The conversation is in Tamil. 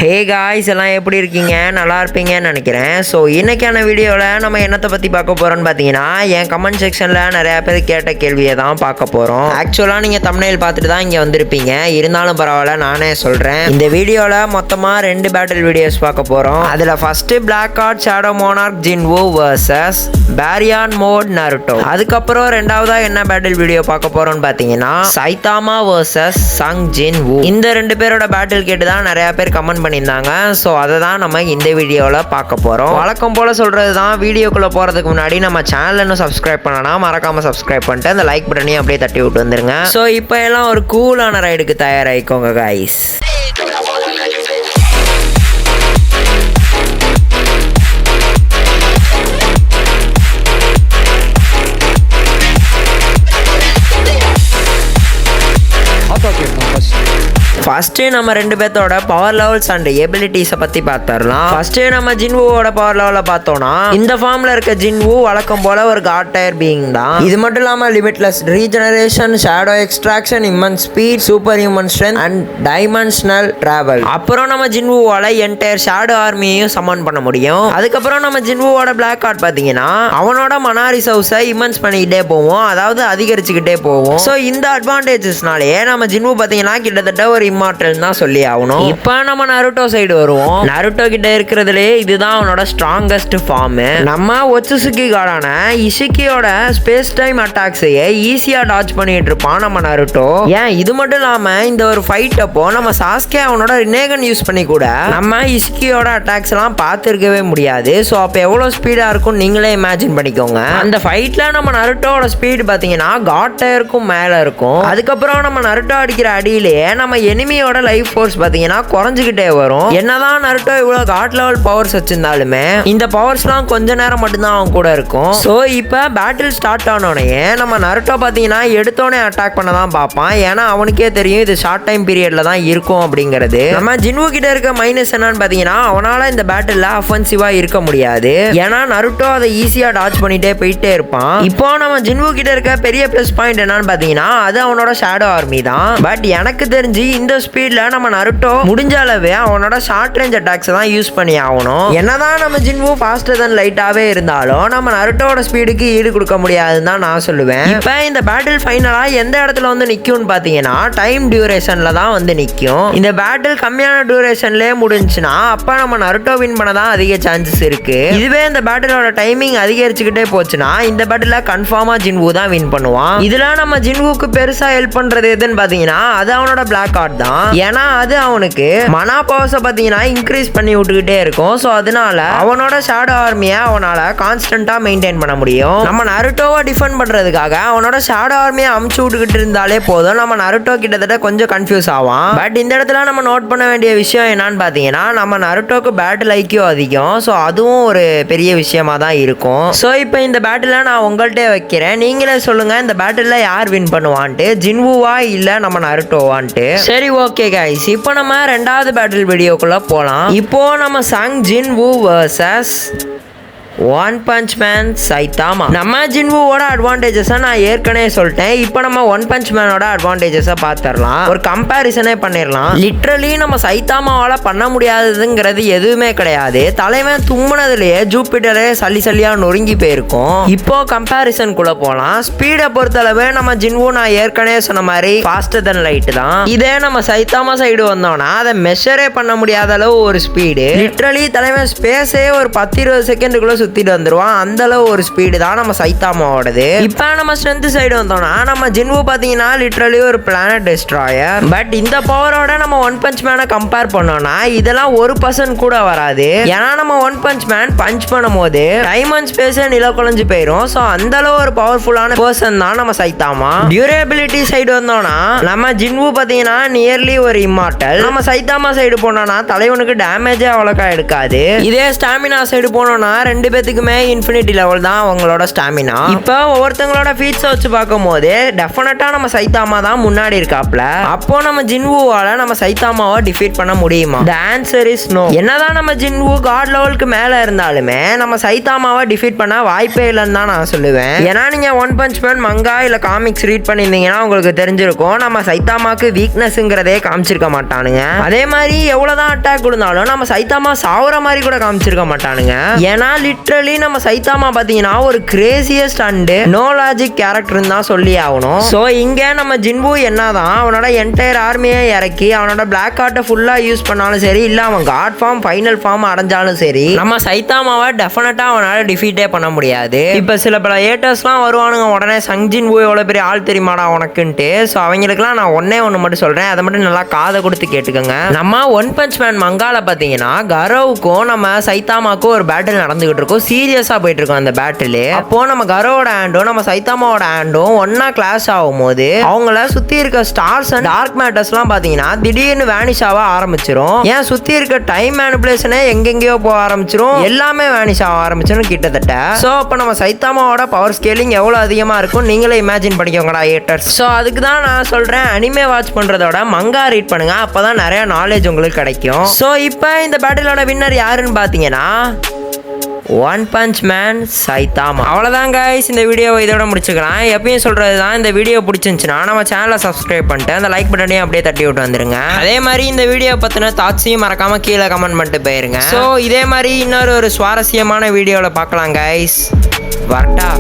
ஹே காய்ஸ், எல்லாம் எப்படி இருக்கீங்க? நல்லா இருப்பீங்கன்னு நினைக்கிறேன். ஸோ இன்னைக்கான வீடியோவில் நம்ம என்னத்தை பற்றி பார்க்க போகிறோம்னு பார்த்தீங்கன்னா, என் கமெண்ட் செக்ஷனில் நிறையா பேர் கேட்ட கேள்வியை தான் பார்க்க போகிறோம். ஆக்சுவலாக நீங்கள் தம்ப்நெயில் பார்த்துட்டு தான் இங்கே வந்திருப்பீங்க. இருந்தாலும் பரவாயில்ல, நானே சொல்கிறேன். இந்த வீடியோவில் மொத்தமாக 2 பேட்டில் வீடியோஸ் பார்க்க போகிறோம். அதில் first black card shadow monarch Jinwoo versus Baryon mode Naruto. அதுக்கப்புறம் ரெண்டாவதாக என்ன பேட்டில் வீடியோ பார்க்க போகிறோம்னு பார்த்தீங்கன்னா, சைதாமா வர்சஸ் சங் ஜின்வூ. இந்த 2 பேரோட பேட்டில் கேட்டு தான் நிறையா பேர் கமெண்ட் பண்ணியிருந்தாங்க. ஸோ அதை தான் நம்ம இந்த வீடியோவில் பார்க்க போகிறோம். வழக்கம் போல் சொல்கிறது தான், வீடியோக்குள்ளே போகிறதுக்கு முன்னாடி நம்ம சேனல் இன்னும் சப்ஸ்கிரைப் பண்ணலாம், மறக்காமல் சப்ஸ்கிரைப் பண்ணிட்டு அந்த லைக் பட்டனையும் அப்படியே தட்டி விட்டு வந்துருங்க. ஸோ இப்போ எல்லாம் ஒரு கூலான ரைடுக்கு தயாராகிக்கோங்க காய்ஸ். ஃபஸ்ட்டு நம்ம 2 பேர்த்தோட பவர் லெவல்ஸ் அண்ட் எபிலிட்டிஸை பற்றி பார்த்துடலாம். ஃபஸ்ட்டு நம்ம ஜின்வூவோட பவர் லெவலில் பார்த்தோன்னா, இந்த ஃபார்மில் இருக்க ஜின்வூ வழக்கம் போல் ஒரு காட் டயர் பீயிங் தான். இது மட்டும் இல்லாமல் limitless regeneration, shadow extraction, immense speed, super human strength and dimensional travel. அப்புறம் நம்ம ஜின்வூவால் என்டையர் ஷேடோ ஆர்மியையும் சமன் பண்ண முடியும். அதுக்கப்புறம் நம்ம ஜின்வூவோட பிளாக் கார்ட் பார்த்தீங்கன்னா, அவனோட மனாரிஸ் ஹவுஸை இம்மன்ஸ் பண்ணிக்கிட்டே போவோம், அதாவது அதிகரிச்சுக்கிட்டே போவோம். ஸோ இந்த அட்வான்டேஜஸ்னாலே நம்ம ஜின்வூ பார்த்தீங்கன்னா கிட்டத்தட்ட ஒரு இம்மார்டல் தான் சொல்லி ஆகணும். இப்போ நம்ம நருட்டோ சைடு வருவோம். நருட்டோ கிட்ட இருக்கிறதுலே இதுதான் அவனோட ஸ்ட்ராங்கஸ்ட் ஃபார்ம். நம்ம ஒட்சுசுகி காடான இஷிகியோட ஸ்பேஸ் டைம் அட்டாக்ஸையே ஈஸியா டாட்ச் பண்ணிட்டு இருப்பான் நம்ம நருட்டோ. ஏன் இது மட்டும் இல்லாம இந்த ஒரு ஃபைட் அப்போ நம்ம சாஸ்கே அவனோட ரினேகன் யூஸ் பண்ணி கூட நம்ம இஷிகியோட அட்டாக்ஸ் எல்லாம் பார்த்துருக்கவே முடியாது. ஸோ அப்போ எவ்வளோ ஸ்பீடா இருக்கும் நீங்களே இமேஜின் பண்ணிக்கோங்க. அந்த ஃபைட்ல நம்ம நருட்டோட ஸ்பீடு பார்த்தீங்கன்னா காட் டயருக்கும் மேல இருக்கும். அதுக்கப்புறம் நம்ம நருட்டோ அடிக்கிற அடியிலேயே நம்ம எனிமியோட லைஃப் ஃபோர்ஸ் பார்த்தீங்கன்னா குறைஞ்சிக்கிட்டே வரும். என்னதான் நருட்டோ இவ்வளோ காட் லெவல் பவர்ஸ் வச்சிருந்தாலுமே இந்த பவர்ஸ்லாம் கொஞ்ச நேரம் மட்டும்தான் அவன் கூட இருக்கும். ஸோ இப்போ பேட்டில் ஸ்டார்ட் ஆனோடனே நம்ம நருட்டோ பார்த்தீங்கன்னா எடுத்தோடனே அட்டாக் பண்ண தான் பார்ப்பான். ஏன்னா அவனுக்கே தெரியும் இது ஷார்ட் டைம் பீரியட்ல தான் இருக்கும் அப்படிங்கிறது. நம்ம ஜின்வூ கிட்ட இருக்க மைனஸ் என்னன்னு பார்த்தீங்கன்னா, அவனால இந்த பேட்டில் அஃபென்சிவா இருக்க முடியாது. ஏன்னா நருட்டோ அதை ஈஸியா டாட்ச் பண்ணிட்டே போயிட்டே இருப்பான். இப்போ நம்ம ஜின்வூ கிட்ட இருக்க பெரிய பிளஸ் பாயிண்ட் என்னன்னு பார்த்தீங்கன்னா, அது அவனோட ஷேடோ ஆர்மி தான். பட் எனக்கு தெரிஞ்சு இந்த ஸ்பீட்ல நம்ம நருட்டோ முடிஞ்ச அளவு அவனோட ஷார்ட் ரேஞ்ச் அட்டாக்ஸ் தான் யூஸ் பண்ணி ஆகணும். என்னதான் நம்ம ஜின்வூ ஃபாஸ்டர் தென் லைட்டாவே இருந்தாலும் நம்ம நருட்டோட ஸ்பீடுக்கு ஈடு கொடுக்க முடியாதுன்னு தான் நான் சொல்லுவேன். இப்போ இந்த பேட்டில் ஃபைனலா எந்த இடத்துல வந்து நிக்கும்னு பாத்தீங்கன்னா, டைம் டியூரேஷன்ல தான் வந்து நிக்கும். இந்த பேட்டில் கம்மியான டியூரேஷன்லயே முடிஞ்சுன்னா அப்ப நம்ம நருட்டோ வின் பண்ண தான் அதிக சான்சஸ் இருக்கு. இதுவே இந்த பேட்டிலோட டைமிங் அதிகரிச்சுக்கிட்டே போச்சுன்னா இந்த பேட்டில கன்ஃபார்மா ஜின்வூ தான் வின் பண்ணுவான். இதுல நம்ம ஜின்வூக்கு பெருசா ஹெல்ப் பண்றது எதுன்னு பாத்தீங்கன்னா, அது அவனோட பிளாக் கார்ட் தான். ஏன்னா அது அவனுக்கு மனா பவர்ஸை பார்த்தீங்கன்னா இன்க்ரீஸ் பண்ணி விட்டுக்கிட்டே இருக்கும். ஸோ அதனால அவனோட ஷேடோ ஆர்மியை அவனால கான்ஸ்டன்டா மெயின்டைன் பண்ண முடியும். நம்ம நருட்டோவை டிஃபெண்ட் பண்றதுக்காக அவனோட ஷேடோ ஆர்மியை அமுச்சு விட்டுக்கிட்டு இருந்தாலே போதும். நம்ம நருட்டோ கிட்டத்தட்ட கொஞ்சம் கன்ஃபியூஸ் ஆவான். பட் இந்த இடத்துல நம்ம நோட் பண்ண வேண்டிய விஷயம் என்னன்னு பார்த்தீங்கன்னா, நம்ம நருட்டோக்கு பேட்டில் ஐக்கியம் அதிகம். ஸோ அதுவும் ஒரு பெரிய விஷயமா தான் இருக்கும். ஸோ இப்போ இந்த பேட்டில் நான் உங்கள்கிட்ட வைக்கிறேன், நீங்களே சொல்லுங்க இந்த பேட்டில் யார் வின் பண்ணுவான்ட்டு, ஜின்வூவா இல்லை நம்ம நருட்டோவான்ட்டு. சரி, ஓகே கைஸ், இப்போ நம்ம 2வது பேட்டில் வீடியோக்குள்ள போலாம். இப்போ நம்ம Sung Jinwoo versus one punch man Saitama. நம்ம ஜின்வூவோட அட்வான்டேஜஸை நான் ஏற்கனவே சொல்லிட்டேன். இப்போ நம்ம ஒன் பஞ்ச் மேனோட அட்வான்டேஜஸை பார்த்துடலாம், ஒரு கம்பேரிசனே பண்ணிடலாம். லிட்ரலி நம்ம சைதாமாவால் பண்ண முடியாததுங்கிறது எதுவுமே கிடையாது. தலைவன் தும்முனதுலேயே ஜூபிட்டரே சல்லியா நொறுங்கி போயிருக்கும். இப்போ கம்பேரிசனுக்குள்ள போகலாம். ஸ்பீடை பொறுத்தளவு நம்ம ஜின்வூ நான் ஏற்கனவே சொன்ன மாதிரி ஃபாஸ்டர் தென் லைட் தான். இதே நம்ம சைதாமா சைடு வந்தோம்னா அதை மெஷரே பண்ண முடியாத அளவு ஒரு ஸ்பீடு. லிட்ரலி தலைவன் ஸ்பேஸே ஒரு 10-20 செகண்டுக்குள்ள சுத்திட்டு வந்துருவான். அந்த அளவு ஒரு ஸ்பீடு தான் நம்ம சைதாமாவோடது. இப்போ நம்ம ஸ்ட்ரென்த் சைடு வந்தோம்னா நம்ம ஜின்வூ பார்த்தீங்கன்னா லிட்ரலி ஒரு பிளானட் டெஸ்ட்ராயர். பட் இந்த பவரோட நம்ம ஒன் பஞ்ச் மேனை கம்பேர் பண்ணோம்னா இதெல்லாம் 1% கூட வராது. ஏன்னா நம்ம ஒன் பஞ்ச் மேன் பஞ்ச் பண்ணும் போது டைம் அண்ட் ஸ்பேஸே நில குலைஞ்சு போயிடும். ஸோ அந்த அளவு ஒரு பவர்ஃபுல்லான பர்சன் தான் நம்ம சைதாமா. டியூரபிலிட்டி சைடு வந்தோம்னா நம்ம ஜின்வூ பார்த்தீங்கன்னா நியர்லி ஒரு இம்மார்டல். நம்ம சைதாமா சைடு போனோம்னா தலைவனுக்கு டேமேஜே அவ்வளோக்கா எடுக்காது. இதே ஸ்டாமினா சைடு போனோம்னா 2 பேத்துக்குமே இன்ஃபினிட்டி லெவல் தான் அவங்களோட ஸ்டாமினா. இப்போ ஒவ்வொருத்தங்களோட ஃபீட்ஸை வச்சு பார்க்கும்போது டெஃபினட்டா நம்ம சைதாமா தான் முன்னாடி இருக்காப்ல. அப்போ நம்ம ஜின்வூவால நம்ம சைதாமாவை டிஃபீட் பண்ண முடியுமா? The answer is no. என்னதான் நம்ம ஜின்வூ காட் லெவலுக்கு மேல இருந்தாலுமே நம்ம சைதாமாவை டிஃபீட் பண்ண வாய்ப்பே இல்லைன்னு தான் நான் சொல்லுவேன். ஏன்னா நீங்க ஒன் பஞ்ச் மேன் மங்கா இல்ல காமிக்ஸ் ரீட் பண்ணியிருந்தீங்கன்னா உங்களுக்கு தெரிஞ்சிருக்கும் நம்ம சைதாமாக்கு வீக்னஸ்ங்கிறதே காமிச்சிருக்க மாட்டானுங்க. அதே மாதிரி எவ்வளவுதான் அட்டாக் கொடுத்தாலும் நம்ம சைதாமா சாவுற மாதிரி கூட காமிச்சிருக்க மாட்டானுங்க. ஏன்னா லிட்ரலி நம்ம சைதாமா பாத்தீங்கன்னா ஒரு craziest and no logic character தான் சொல்லி ஆகணும். சோ இங்க நம்ம ஜின்வூ என்னதான் அவனோட என்டையர் ஆர்மியை இறக்கி அவனோட பிளாக் கார்ட்டை ஃபுல்லா யூஸ் பண்ணாலும் சரி, இல்ல அவன் காட் ஃபார்ம் ஃபைனல் ஃபார்ம் அடைஞ்சாலும் சரி, நம்ம சைதாமாவை டெஃபினட்டா அவனால டிஃபீட்டே பண்ண முடியாது. இப்ப சில பல ஏட்டர்ஸ்லாம் வருவானுங்க உடனே சங் ஜின்வூ எவ்வளவு பெரிய ஆள் தெரியுமாடா உனக்குன்ட்டு. ஸோ அவங்களுக்குலாம் நான் ஒன்று மட்டும் சொல்றேன், அதை மட்டும் நல்லா காதை கொடுத்து கேட்டுக்கோங்க. நம்ம ஒன் பஞ்ச் மேன் மங்கால பார்த்தீங்கன்னா கரோவுக்கும் நம்ம சைதாமாவுக்கும் ஒரு பேட்டில் நடந்துகிட்டு இருக்கும். சீரியஸா போயிட்டு இருக்கும் அந்த பேட்டில். அப்போ நம்ம கரோவோட ஹேண்டும் நம்ம சைதாமாவோட ஹேண்டும் ஒன்னா கிளாஸ் ஆகும்போது அவங்கள சுத்தி இருக்க ஸ்டார்ஸ் அண்ட் டார்க் மேட்டர்ஸ்லாம் பார்த்தீங்கன்னா திடீர்னு வேனிஷ் ஆக ஆரம்பிச்சிரும். ஏன் சுத்தி இருக்க டைம் மேனிபுலேஷனே எங்கெங்கயோ போக ஆரம்பிச்சிரும், எல்லாமே வேனிஷ் ஆக ஆரம்பிச்சிரும் கிட்டத்தட்ட. ஸோ அப்போ நம்ம சைதாமாவோட பவர் ஸ்கேலிங் எவ்வளோ அதிகமாக இருக்கும் நீங்களே இமேஜின் பண்ணிக்கோங்கடா ஏட்டர்ஸ். ஸோ அதுக்கு தான் நான் சொல்கிறேன், அனிமே வாட்ச் பண்ணுறதோட மங்கா ரீட் பண்ணுங்க, அப்போ தான் நிறைய நாலேஜ் உங்களுக்கு கிடைக்கும். ஸோ இப்போ இந்த பேட்டிலோட வின்னர் யாருன்னு பார்த்தீங்கன்னா ஒன் பஞ்ச் மேன் சைதாமா. அவ்வளோதான் கைஸ், இந்த வீடியோவை இதோட முடிச்சுக்கலாம். எப்பயும் சொல்கிறது தான், இந்த வீடியோ பிடிச்சிருந்துச்சுன்னா நம்ம சேனலை சப்ஸ்கிரைப் பண்ணிட்டு அந்த லைக் பட்டனையும் அப்படியே தட்டி விட்டு வந்துருங்க. அதே மாதிரி இந்த வீடியோ பற்றின தாட்ஸையும் மறக்காம கீழே கமெண்ட் பண்ணிட்டு போயிருங்க. ஸோ இதே மாதிரி இன்னொரு ஒரு சுவாரஸ்யமான வீடியோவில் பார்க்கலாம் கைஸ். வரட்டா.